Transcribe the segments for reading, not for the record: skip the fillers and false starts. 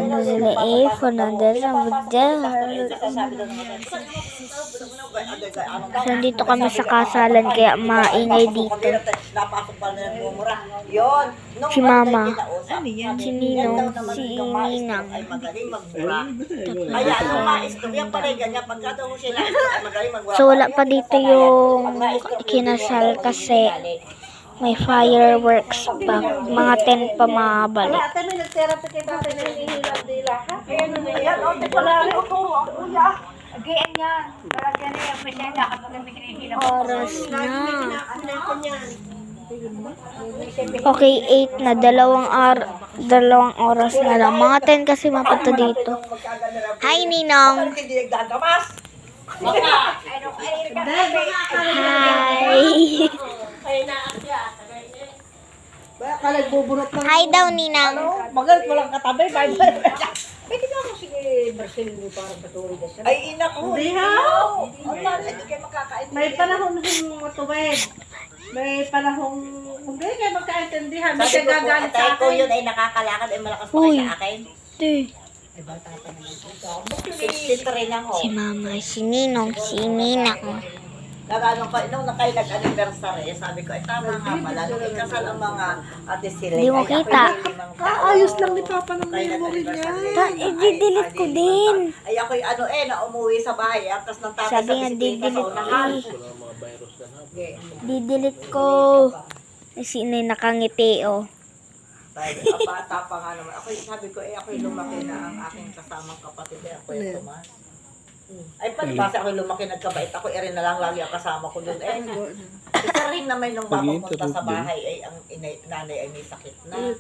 Ano sila nandun sa budya. So, dito kami sa kasalan kaya maingay dito. Si Mama, si Ninong, si Ninang. So, wala pa dito yung kinasal kasi may fireworks pa. Mga 10 pa mabalik. Oras na. Okay, 8 na. Dalawang oras na lang. Mga 10 kasi mapunta dito. Hi, Ninong. Hi. Hi daw, Ninang. Magalit mo lang katabi. Pwede na ako sige, Marcelino para patuloy na siya. Ay, ina ko. Hindi ha. Hindi kayo makakaintindihan. May panahon ng matuwid. May panahon, hindi kayo magkaintindihan. May nagagalit sa akin. Ko yun ay nakakalakad ay malakas pa kayo sa akin. Ay, bata pa naman. 63 na ako. Si Mama, si Ninong, si Ninang. Nagano pa, nung kayo nag-anniversary, sabi ko, ay tama nga pala, nung ikasal ang mga ate sila. Hindi mo kita. Ayos lang ni Papa ng memory niya. I-delete ko din. Ay ako'y ano na umuwi sa bahay, atas ng tatay Sabi nga, sa bisikleta sa unahan. Di-delete ko. Sino yung nakangiti, oh. Bata pa nga naman. Sabi ko, ako'y lumaki na ang aking kasamang kapatid. Ako'y Tomas. Ay, palibasa ako'y lumaki nagkabait. Ako rin na lang lagi ang kasama ko doon. Isa rin naman nung mapupunta sa bahay, ay ang nanay ay may sakit na.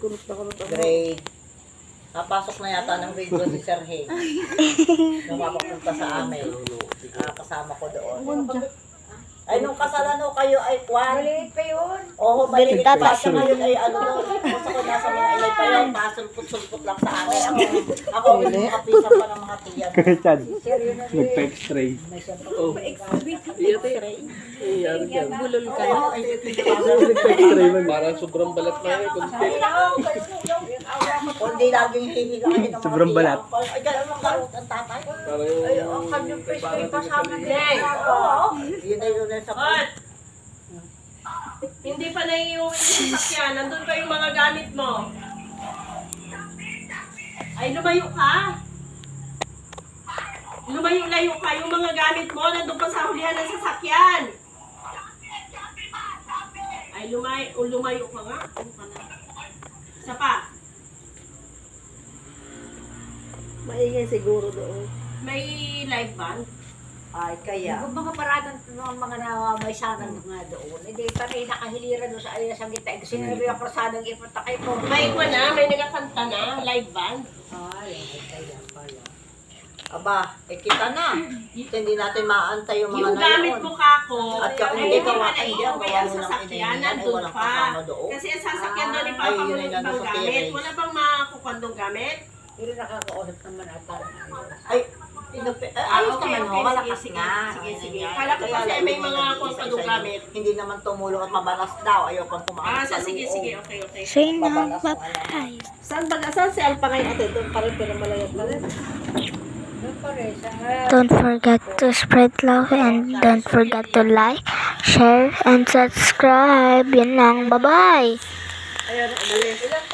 Grade. Napasok na yata ng grade 2 si Sir Hay. Nung mapupunta sa amin. Kasama ko doon. Ay, nung kasalan ho kayo ay kwan. Maliit pa yun. Oo, maliit pa. Sa ngayon ay ano, kung sa ko nasa mga ilay pa yun, pasulput-sulput lang sa amin. Ako, kapisan pa ng mga tiyan. Chad, nagpa-x-ray. Oh. X-ray. Bulol ka na. Nagpa-x-ray man. Parang sobrang balat na yun. Kundi laging hihiga kayo ng mga Sobrang balat. Ay, gano'n lang karot ang tatay. Ay, ang kanyang pastry pa sa amin. Oo. Yun ay yun sa Hindi pa naiiuwi yung sasakyan. Nandun pa yung mga gamit mo. Ay, lumayo ka. Lumayo-layo ka. Yung mga gamit mo, nandun pa sa hulihan ng sasakyan. Ay, lumayo ka nga. Ano ka na? Isa pa. maingay siguro doon. May live band. Ay, kaya. Kung mga paradang mga may sanang mga doon, hindi pa rin nakahiliran doon sa ayun sa gitna. Kasi yung prasadang ipunta kayo po. May nagakanta na, live band. Ay, kaya pala. Aba, kita na. Hindi natin maantay yung mga Yung gamit mo kako, At kung ay hindi hindi ka pa makaiyan, naiuwi gawa ang mo ng sasakyan, inay, nandun walang pa. kasama doon. Kasi ang sasakyan doon, Ay, ipapamulot yun ay ng nandun sa gamit. terrace. Wala bang makakukandong gamit? Pero nakakausap naman ata. Ay, ayos okay, naman okay, ho, malakas sige, nga. sige. Kala ko kasi may mga kung gamit. Hindi naman tumulong at mabalas daw. Ayaw pang kumakas sa Sige, loob. okay. So, yun na. Bye-bye. Saan si Alpa ngayon ate? Doon pa rin, pero malayat pa rin. Don't forget to spread love and don't forget to like, share, and subscribe. Yun lang. Bye-bye. Ayun, umalis.